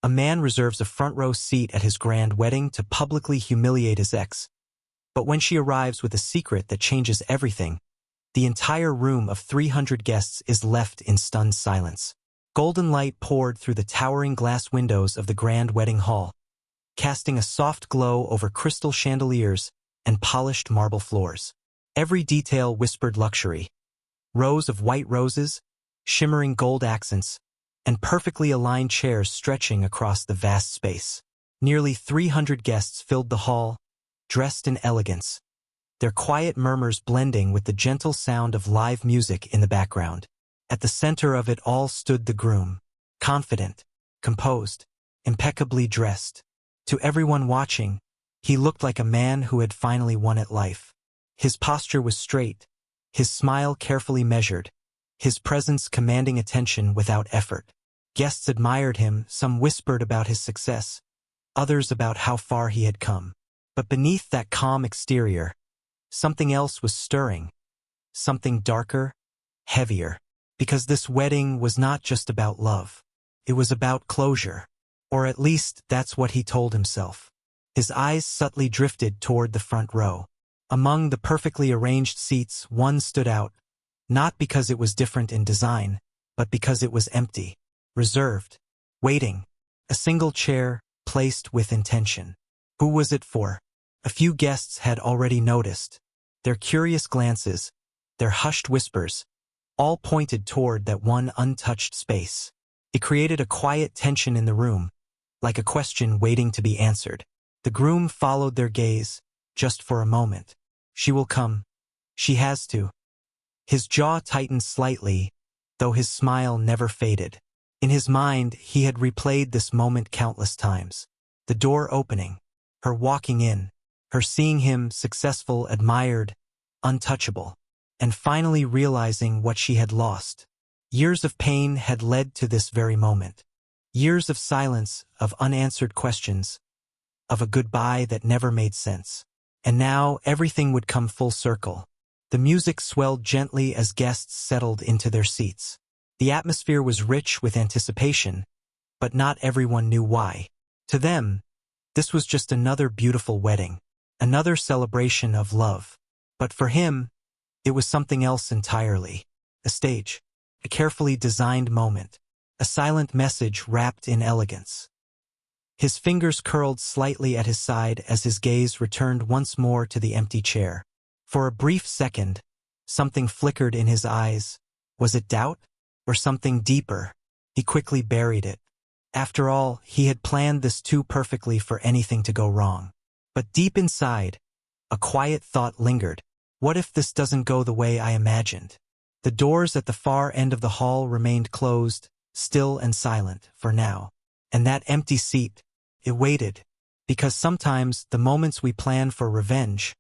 A man reserves a front-row seat at his grand wedding to publicly humiliate his ex. But when she arrives with a secret that changes everything, the entire room of 300 guests is left in stunned silence. Golden light poured through the towering glass windows of the grand wedding hall, casting a soft glow over crystal chandeliers and polished marble floors. Every detail whispered luxury. Rows of white roses, shimmering gold accents, and perfectly aligned chairs stretching across the vast space. Nearly 300 guests filled the hall, dressed in elegance, their quiet murmurs blending with the gentle sound of live music in the background. At the center of it all stood the groom, confident, composed, impeccably dressed. To everyone watching, he looked like a man who had finally won at life. His posture was straight, his smile carefully measured, his presence commanding attention without effort. Guests admired him, some whispered about his success, others about how far he had come. But beneath that calm exterior, something else was stirring, something darker, heavier. Because this wedding was not just about love. It was about closure. Or at least that's what he told himself. His eyes subtly drifted toward the front row. Among the perfectly arranged seats, one stood out, not because it was different in design, but because it was empty, reserved, waiting, a single chair placed with intention. Who was it for? A few guests had already noticed. Their curious glances, their hushed whispers, all pointed toward that one untouched space. It created a quiet tension in the room, like a question waiting to be answered. The groom followed their gaze, just for a moment. She will come. She has to. His jaw tightened slightly, though his smile never faded. In his mind, he had replayed this moment countless times. The door opening, her walking in, her seeing him successful, admired, untouchable, and finally realizing what she had lost. Years of pain had led to this very moment. Years of silence, of unanswered questions, of a goodbye that never made sense. And now everything would come full circle. The music swelled gently as guests settled into their seats. The atmosphere was rich with anticipation, but not everyone knew why. To them, this was just another beautiful wedding, another celebration of love. But for him, it was something else entirely. A stage, a carefully designed moment, a silent message wrapped in elegance. His fingers curled slightly at his side as his gaze returned once more to the empty chair. For a brief second, something flickered in his eyes. Was it doubt? Or something deeper? He quickly buried it. After all, he had planned this too perfectly for anything to go wrong. But deep inside, a quiet thought lingered. What if this doesn't go the way I imagined? The doors at the far end of the hall remained closed, still and silent, for now. And that empty seat, it waited, because sometimes the moments we plan for revenge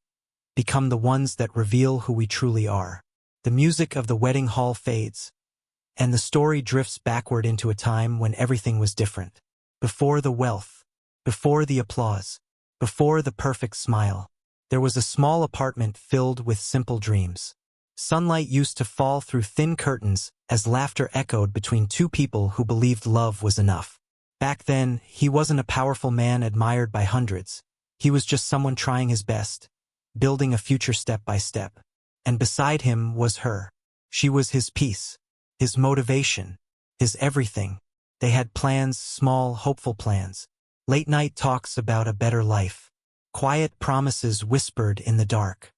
become the ones that reveal who we truly are. The music of the wedding hall fades, and the story drifts backward into a time when everything was different. Before the wealth, before the applause, before the perfect smile, there was a small apartment filled with simple dreams. Sunlight used to fall through thin curtains as laughter echoed between two people who believed love was enough. Back then, he wasn't a powerful man admired by hundreds. He was just someone trying his best, building a future step by step. And beside him was her. She was his peace, his motivation, his everything. They had plans, small, hopeful plans. Late-night talks about a better life. Quiet promises whispered in the dark.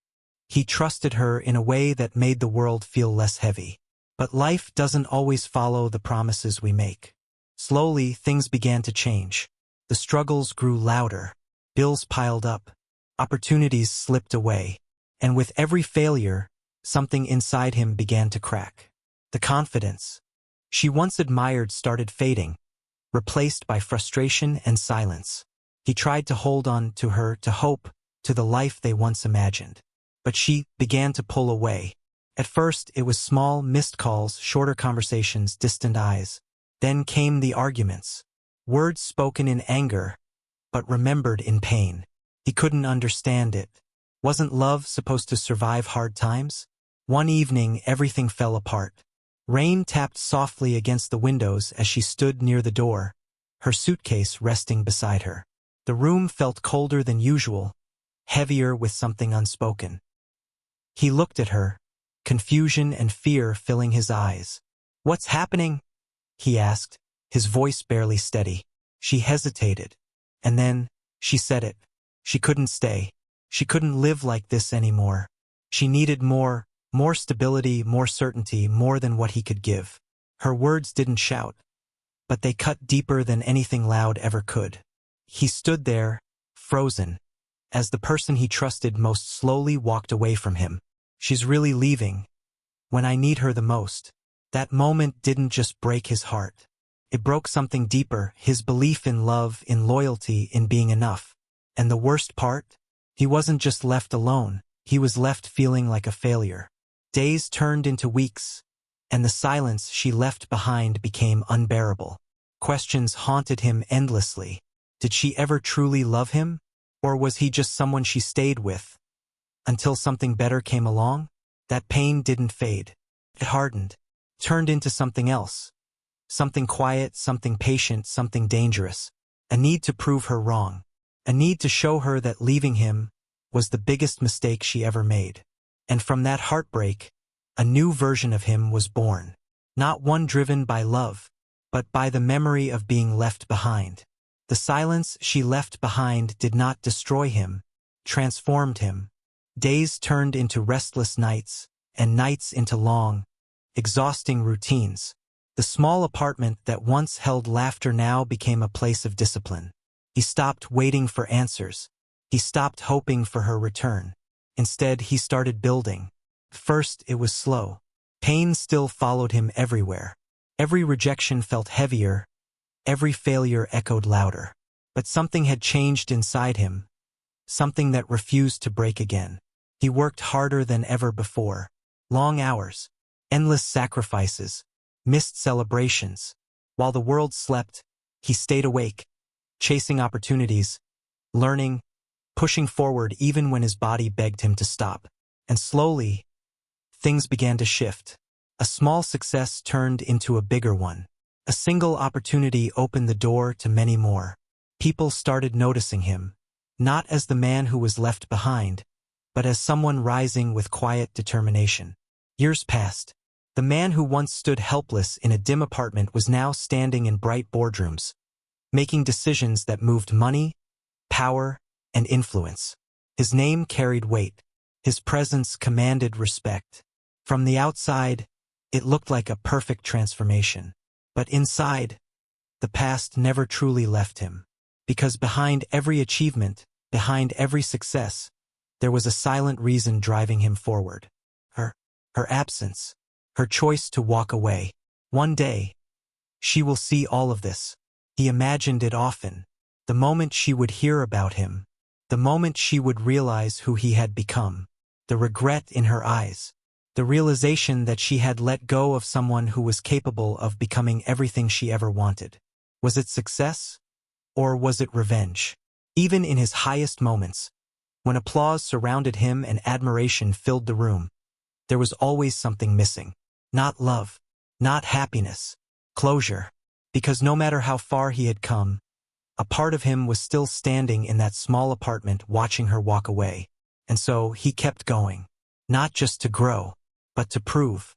He trusted her in a way that made the world feel less heavy. But life doesn't always follow the promises we make. Slowly, things began to change. The struggles grew louder. Bills piled up. Opportunities slipped away. And with every failure, something inside him began to crack. The confidence she once admired started fading, replaced by frustration and silence. He tried to hold on to her, to hope, to the life they once imagined. But she began to pull away. At first, it was small, missed calls, shorter conversations, distant eyes. Then came the arguments. Words spoken in anger, but remembered in pain. He couldn't understand it. Wasn't love supposed to survive hard times? One evening, everything fell apart. Rain tapped softly against the windows as she stood near the door, her suitcase resting beside her. The room felt colder than usual, heavier with something unspoken. He looked at her, confusion and fear filling his eyes. "What's happening?" he asked, his voice barely steady. She hesitated, and then she said it. She couldn't stay. She couldn't live like this anymore. She needed more stability, more certainty, more than what he could give. Her words didn't shout, but they cut deeper than anything loud ever could. He stood there, frozen, as the person he trusted most slowly walked away from him. "She's really leaving, when I need her the most." That moment didn't just break his heart. It broke something deeper, his belief in love, in loyalty, in being enough. And the worst part? He wasn't just left alone, he was left feeling like a failure. Days turned into weeks, and the silence she left behind became unbearable. Questions haunted him endlessly. Did she ever truly love him? Or was he just someone she stayed with until something better came along? That pain didn't fade. It hardened, turned into something else. Something quiet, something patient, something dangerous. A need to prove her wrong. A need to show her that leaving him was the biggest mistake she ever made. And from that heartbreak, a new version of him was born. Not one driven by love, but by the memory of being left behind. The silence she left behind did not destroy him, transformed him. Days turned into restless nights, and nights into long, exhausting routines. The small apartment that once held laughter now became a place of discipline. He stopped waiting for answers. He stopped hoping for her return. Instead, he started building. First, it was slow. Pain still followed him everywhere. Every rejection felt heavier. Every failure echoed louder. But something had changed inside him. Something that refused to break again. He worked harder than ever before. Long hours. Endless sacrifices. Missed celebrations. While the world slept, he stayed awake, chasing opportunities, learning, pushing forward even when his body begged him to stop. And slowly, things began to shift. A small success turned into a bigger one. A single opportunity opened the door to many more. People started noticing him, not as the man who was left behind, but as someone rising with quiet determination. Years passed. The man who once stood helpless in a dim apartment was now standing in bright boardrooms, making decisions that moved money, power, and influence. His name carried weight. His presence commanded respect. From the outside, it looked like a perfect transformation. But inside, the past never truly left him. Because behind every achievement, behind every success, there was a silent reason driving him forward. Her absence. Her choice to walk away. One day, she will see all of this. He imagined it often. The moment she would hear about him. The moment she would realize who he had become. The regret in her eyes. The realization that she had let go of someone who was capable of becoming everything she ever wanted. Was it success? Or was it revenge? Even in his highest moments, when applause surrounded him and admiration filled the room, there was always something missing. Not love, not happiness, closure. Because no matter how far he had come, a part of him was still standing in that small apartment watching her walk away. And so he kept going, not just to grow, but to prove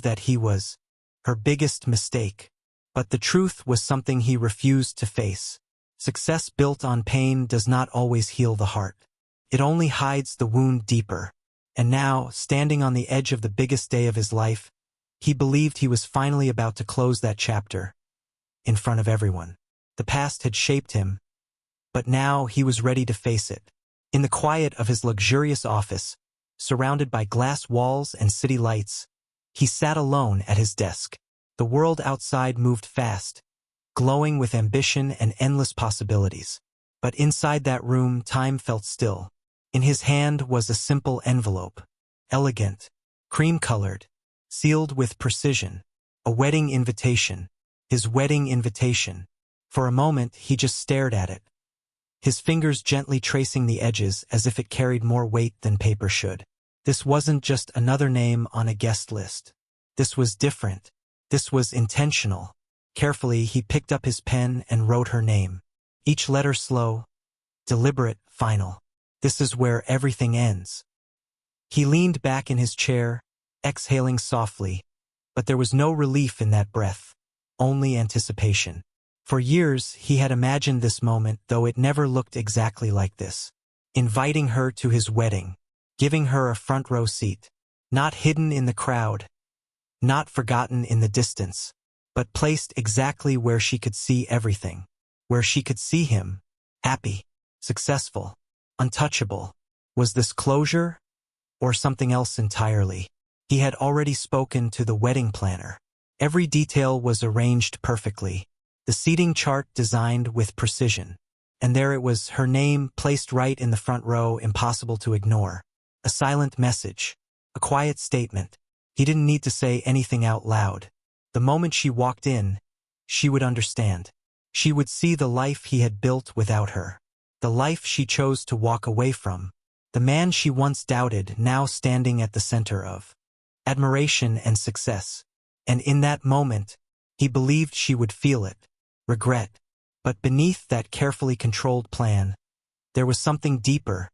that he was her biggest mistake. But the truth was something he refused to face. Success built on pain does not always heal the heart. It only hides the wound deeper. And now, standing on the edge of the biggest day of his life, he believed he was finally about to close that chapter, in front of everyone. The past had shaped him, but now he was ready to face it. In the quiet of his luxurious office, surrounded by glass walls and city lights, he sat alone at his desk. The world outside moved fast, glowing with ambition and endless possibilities. But inside that room, time felt still. In his hand was a simple envelope, elegant, cream-colored, sealed with precision. A wedding invitation. His wedding invitation. For a moment, he just stared at it, his fingers gently tracing the edges as if it carried more weight than paper should. This wasn't just another name on a guest list. This was different. This was intentional. Carefully, he picked up his pen and wrote her name. Each letter slow, deliberate, final. This is where everything ends. He leaned back in his chair, exhaling softly, but there was no relief in that breath, only anticipation. For years, he had imagined this moment, though it never looked exactly like this. Inviting her to his wedding, giving her a front row seat, not hidden in the crowd, not forgotten in the distance, but placed exactly where she could see everything, where she could see him, happy, successful, untouchable. Was this closure, or something else entirely? He had already spoken to the wedding planner. Every detail was arranged perfectly, the seating chart designed with precision. And there it was, her name placed right in the front row, impossible to ignore. A silent message, a quiet statement. He didn't need to say anything out loud. The moment she walked in, she would understand. She would see the life he had built without her. The life she chose to walk away from. The man she once doubted, now standing at the center of admiration and success. And in that moment, he believed she would feel it. Regret. But beneath that carefully controlled plan, there was something deeper,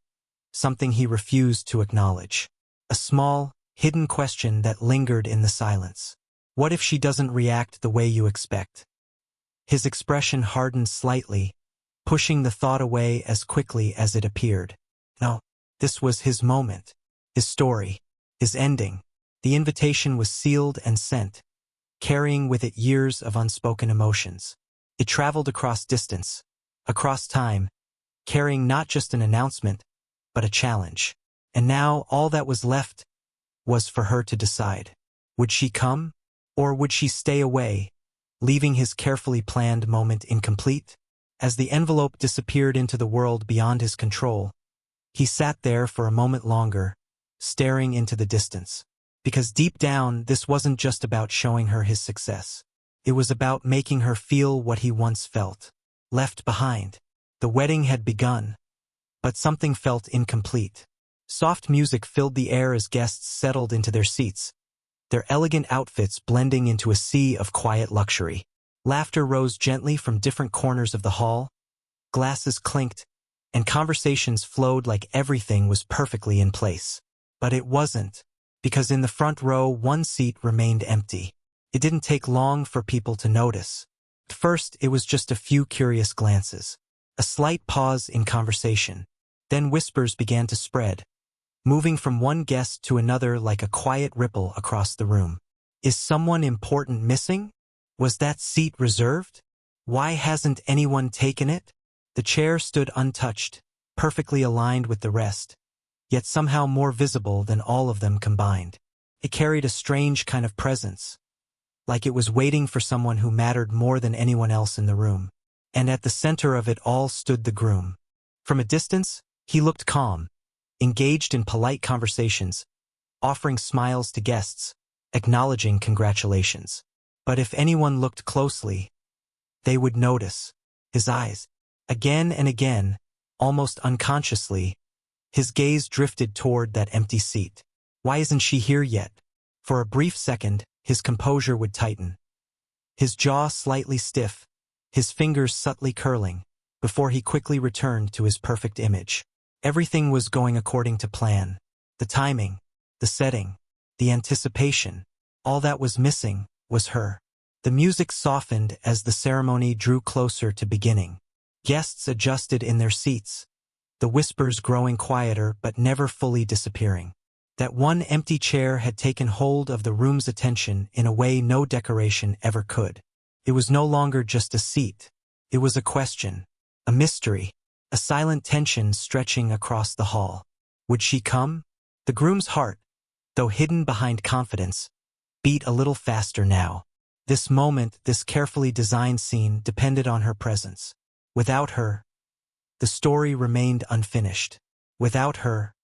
something he refused to acknowledge. A small, hidden question that lingered in the silence. What if she doesn't react the way you expect? His expression hardened slightly, pushing the thought away as quickly as it appeared. No, this was his moment, his story, his ending. The invitation was sealed and sent, carrying with it years of unspoken emotions. It traveled across distance, across time, carrying not just an announcement, but a challenge. And now all that was left was for her to decide. Would she come, or would she stay away, leaving his carefully planned moment incomplete? As the envelope disappeared into the world beyond his control, he sat there for a moment longer, staring into the distance. Because deep down, this wasn't just about showing her his success. It was about making her feel what he once felt. Left behind. The wedding had begun, but something felt incomplete. Soft music filled the air as guests settled into their seats, their elegant outfits blending into a sea of quiet luxury. Laughter rose gently from different corners of the hall, glasses clinked, and conversations flowed like everything was perfectly in place. But it wasn't, because in the front row one seat remained empty. It didn't take long for people to notice. At first, it was just a few curious glances, a slight pause in conversation. Then whispers began to spread, moving from one guest to another like a quiet ripple across the room. Is someone important missing? Was that seat reserved? Why hasn't anyone taken it? The chair stood untouched, perfectly aligned with the rest, yet somehow more visible than all of them combined. It carried a strange kind of presence, like it was waiting for someone who mattered more than anyone else in the room. And at the center of it all stood the groom. From a distance, he looked calm, engaged in polite conversations, offering smiles to guests, acknowledging congratulations. But if anyone looked closely, they would notice his eyes. Again and again, almost unconsciously, his gaze drifted toward that empty seat. Why isn't she here yet? For a brief second, his composure would tighten, his jaw slightly stiff, his fingers subtly curling, before he quickly returned to his perfect image. Everything was going according to plan. The timing, the setting, the anticipation. All that was missing was her. The music softened as the ceremony drew closer to beginning. Guests adjusted in their seats, the whispers growing quieter but never fully disappearing. That one empty chair had taken hold of the room's attention in a way no decoration ever could. It was no longer just a seat. It was a question, a mystery, a silent tension stretching across the hall. Would she come? The groom's heart, though hidden behind confidence, beat a little faster now. This moment, this carefully designed scene, depended on her presence. Without her, the story remained unfinished. Without her,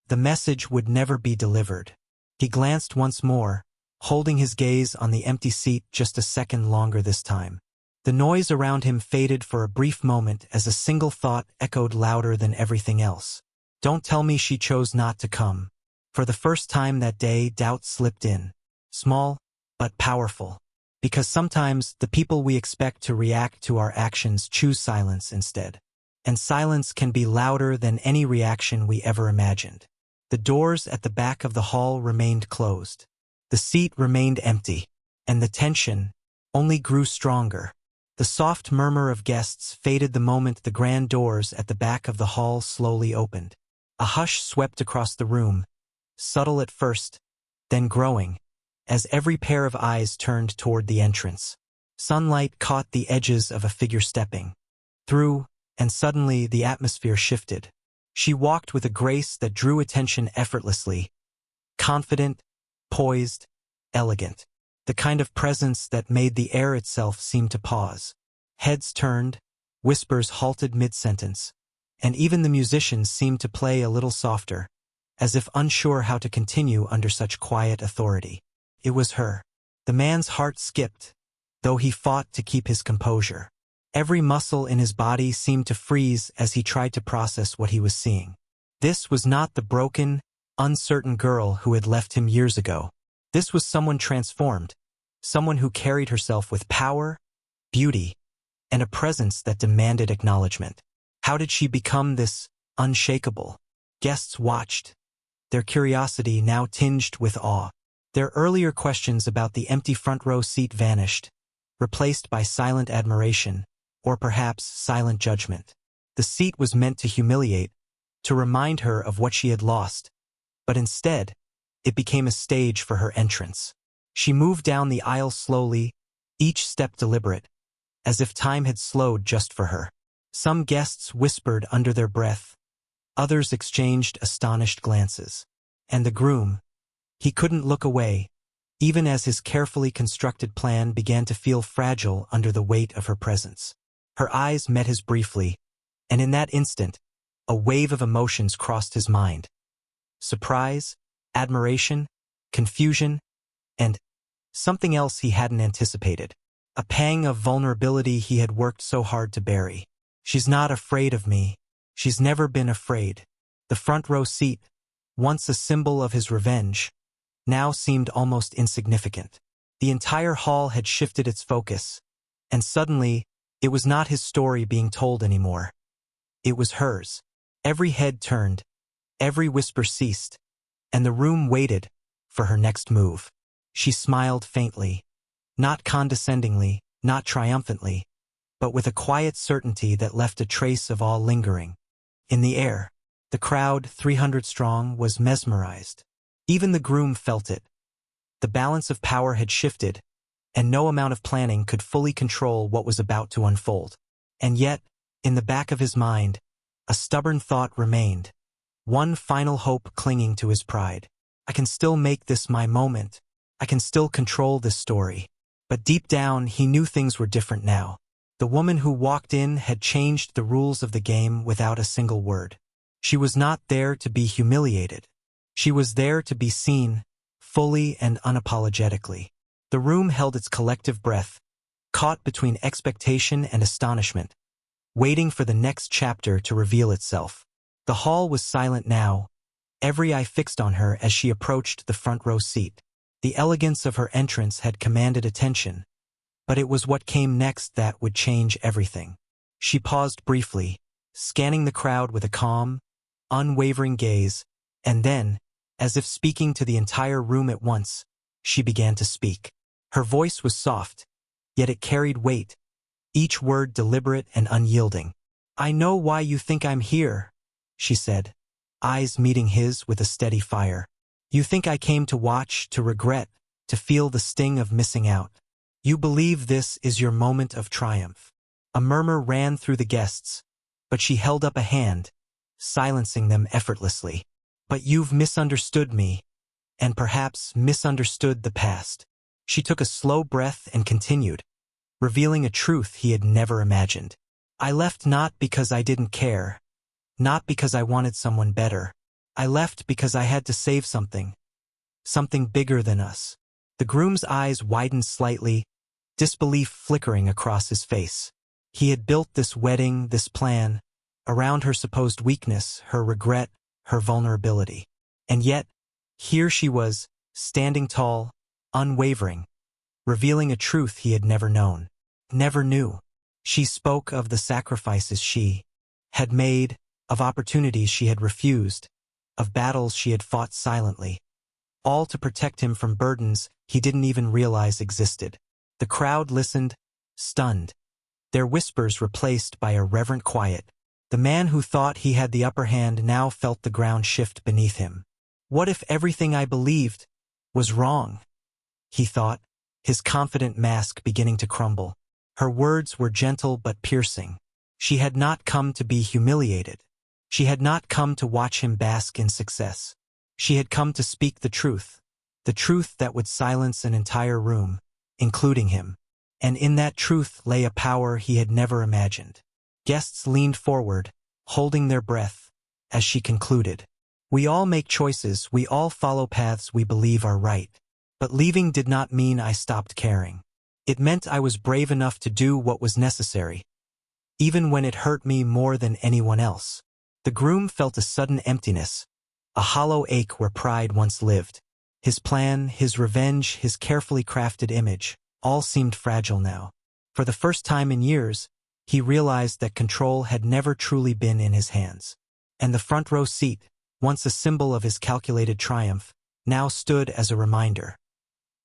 the message would never be delivered. He glanced once more, holding his gaze on the empty seat just a second longer this time. The noise around him faded for a brief moment as a single thought echoed louder than everything else. Don't tell me she chose not to come. For the first time that day, doubt slipped in. Small, but powerful. Because sometimes the people we expect to react to our actions choose silence instead. And silence can be louder than any reaction we ever imagined. The doors at the back of the hall remained closed. The seat remained empty, and the tension only grew stronger. The soft murmur of guests faded the moment the grand doors at the back of the hall slowly opened. A hush swept across the room, subtle at first, then growing, as every pair of eyes turned toward the entrance. Sunlight caught the edges of a figure stepping through, and suddenly the atmosphere shifted. She walked with a grace that drew attention effortlessly, confident, poised, elegant. The kind of presence that made the air itself seem to pause. Heads turned, whispers halted mid-sentence, and even the musicians seemed to play a little softer, as if unsure how to continue under such quiet authority. It was her. The man's heart skipped, though he fought to keep his composure. Every muscle in his body seemed to freeze as he tried to process what he was seeing. This was not the broken, uncertain girl who had left him years ago. This was someone transformed, someone who carried herself with power, beauty, and a presence that demanded acknowledgement. How did she become this unshakable? Guests watched, their curiosity now tinged with awe. Their earlier questions about the empty front row seat vanished, replaced by silent admiration, or perhaps silent judgment. The seat was meant to humiliate, to remind her of what she had lost, but instead, it became a stage for her entrance. She moved down the aisle slowly, each step deliberate, as if time had slowed just for her. Some guests whispered under their breath, others exchanged astonished glances. And the groom, he couldn't look away, even as his carefully constructed plan began to feel fragile under the weight of her presence. Her eyes met his briefly, and in that instant, a wave of emotions crossed his mind. Surprise, admiration, confusion, and something else he hadn't anticipated. A pang of vulnerability he had worked so hard to bury. She's not afraid of me. She's never been afraid. The front row seat, once a symbol of his revenge, now seemed almost insignificant. The entire hall had shifted its focus, and suddenly, it was not his story being told anymore. It was hers. Every head turned, every whisper ceased, and the room waited for her next move. She smiled faintly, not condescendingly, not triumphantly, but with a quiet certainty that left a trace of awe lingering. In the air, the crowd, 300 strong, was mesmerized. Even the groom felt it. The balance of power had shifted, and no amount of planning could fully control what was about to unfold. And yet, in the back of his mind, a stubborn thought remained, one final hope clinging to his pride. I can still make this my moment. I can still control this story. But deep down, he knew things were different now. The woman who walked in had changed the rules of the game without a single word. She was not there to be humiliated. She was there to be seen, fully and unapologetically. The room held its collective breath, caught between expectation and astonishment, waiting for the next chapter to reveal itself. The hall was silent now, every eye fixed on her as she approached the front row seat. The elegance of her entrance had commanded attention, but it was what came next that would change everything. She paused briefly, scanning the crowd with a calm, unwavering gaze, and then, as if speaking to the entire room at once, she began to speak. Her voice was soft, yet it carried weight, each word deliberate and unyielding. "I know why you think I'm here," she said, eyes meeting his with a steady fire. "You think I came to watch, to regret, to feel the sting of missing out. You believe this is your moment of triumph." A murmur ran through the guests, but she held up a hand, silencing them effortlessly. "But you've misunderstood me, and perhaps misunderstood the past." She took a slow breath and continued, revealing a truth he had never imagined. "I left not because I didn't care, not because I wanted someone better. I left because I had to save something bigger than us." The groom's eyes widened slightly, disbelief flickering across his face. He had built this wedding, this plan, around her supposed weakness, her regret, her vulnerability. And yet, here she was, standing tall, unwavering, revealing a truth he had never known, never knew. She spoke of the sacrifices she had made, of opportunities she had refused, of battles she had fought silently, all to protect him from burdens he didn't even realize existed. The crowd listened, stunned, their whispers replaced by a reverent quiet. The man who thought he had the upper hand now felt the ground shift beneath him. What if everything I believed was wrong? He thought, his confident mask beginning to crumble. Her words were gentle but piercing. She had not come to be humiliated. She had not come to watch him bask in success. She had come to speak the truth that would silence an entire room, including him. And in that truth lay a power he had never imagined. Guests leaned forward, holding their breath, as she concluded. We all make choices, we all follow paths we believe are right. But leaving did not mean I stopped caring. It meant I was brave enough to do what was necessary, even when it hurt me more than anyone else. The groom felt a sudden emptiness, a hollow ache where pride once lived. His plan, his revenge, his carefully crafted image, all seemed fragile now. For the first time in years, he realized that control had never truly been in his hands. And the front row seat, once a symbol of his calculated triumph, now stood as a reminder.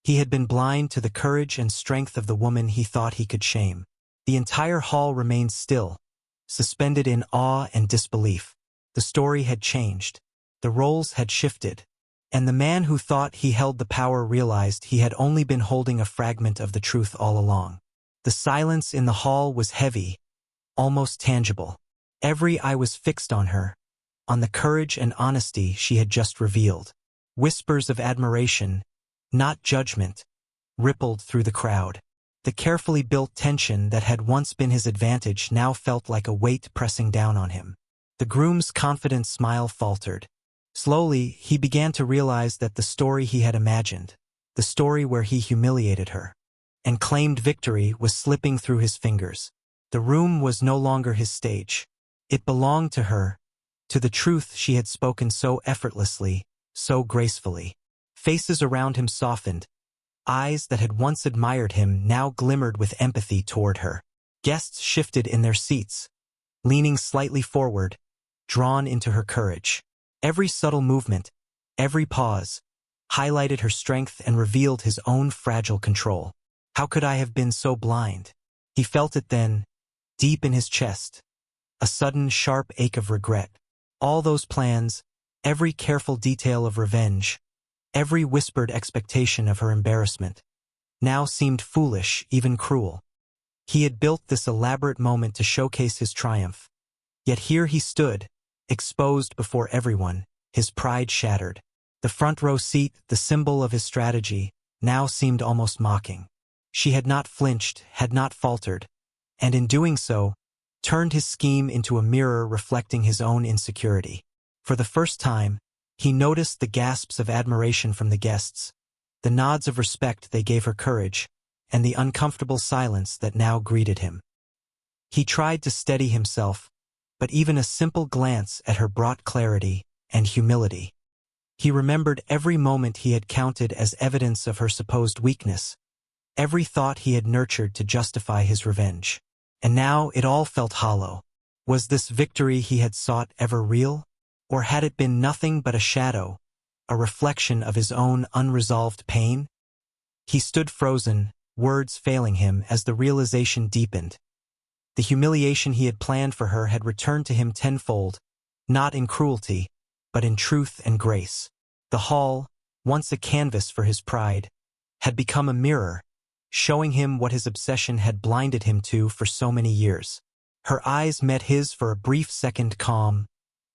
He had been blind to the courage and strength of the woman he thought he could shame. The entire hall remained still, suspended in awe and disbelief. The story had changed. The roles had shifted. And the man who thought he held the power realized he had only been holding a fragment of the truth all along. The silence in the hall was heavy, almost tangible. Every eye was fixed on her, on the courage and honesty she had just revealed. Whispers of admiration, not judgment, rippled through the crowd. The carefully built tension that had once been his advantage now felt like a weight pressing down on him. The groom's confident smile faltered. Slowly, he began to realize that the story he had imagined, the story where he humiliated her and claimed victory, was slipping through his fingers. The room was no longer his stage. It belonged to her, to the truth she had spoken so effortlessly, so gracefully. Faces around him softened. Eyes that had once admired him now glimmered with empathy toward her. Guests shifted in their seats, leaning slightly forward, drawn into her courage. Every subtle movement, every pause, highlighted her strength and revealed his own fragile control. How could I have been so blind? He felt it then, deep in his chest, a sudden sharp ache of regret. All those plans, every careful detail of revenge, every whispered expectation of her embarrassment, now seemed foolish, even cruel. He had built this elaborate moment to showcase his triumph. Yet here he stood, exposed before everyone, his pride shattered. The front row seat, the symbol of his strategy, now seemed almost mocking. She had not flinched, had not faltered, and in doing so, turned his scheme into a mirror reflecting his own insecurity. For the first time, he noticed the gasps of admiration from the guests, the nods of respect they gave her courage, and the uncomfortable silence that now greeted him. He tried to steady himself, but even a simple glance at her brought clarity and humility. He remembered every moment he had counted as evidence of her supposed weakness, every thought he had nurtured to justify his revenge. And now it all felt hollow. Was this victory he had sought ever real? Or had it been nothing but a shadow, a reflection of his own unresolved pain? He stood frozen, words failing him as the realization deepened. The humiliation he had planned for her had returned to him tenfold, not in cruelty, but in truth and grace. The hall, once a canvas for his pride, had become a mirror, showing him what his obsession had blinded him to for so many years. Her eyes met his for a brief second, calm,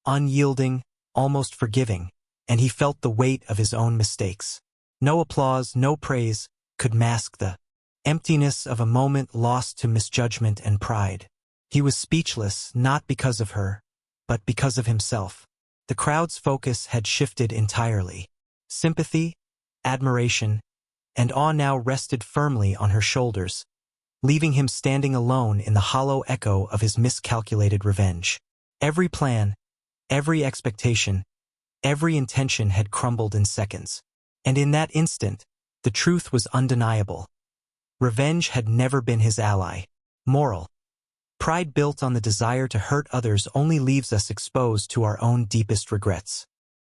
unyielding, almost forgiving, and he felt the weight of his own mistakes. No applause, no praise, could mask the emptiness of a moment lost to misjudgment and pride. He was speechless, not because of her, but because of himself. The crowd's focus had shifted entirely. Sympathy, admiration, and awe now rested firmly on her shoulders, leaving him standing alone in the hollow echo of his miscalculated revenge. Every plan, every expectation, every intention had crumbled in seconds. And in that instant, the truth was undeniable. Revenge had never been his ally. Moral: pride built on the desire to hurt others only leaves us exposed to our own deepest regrets.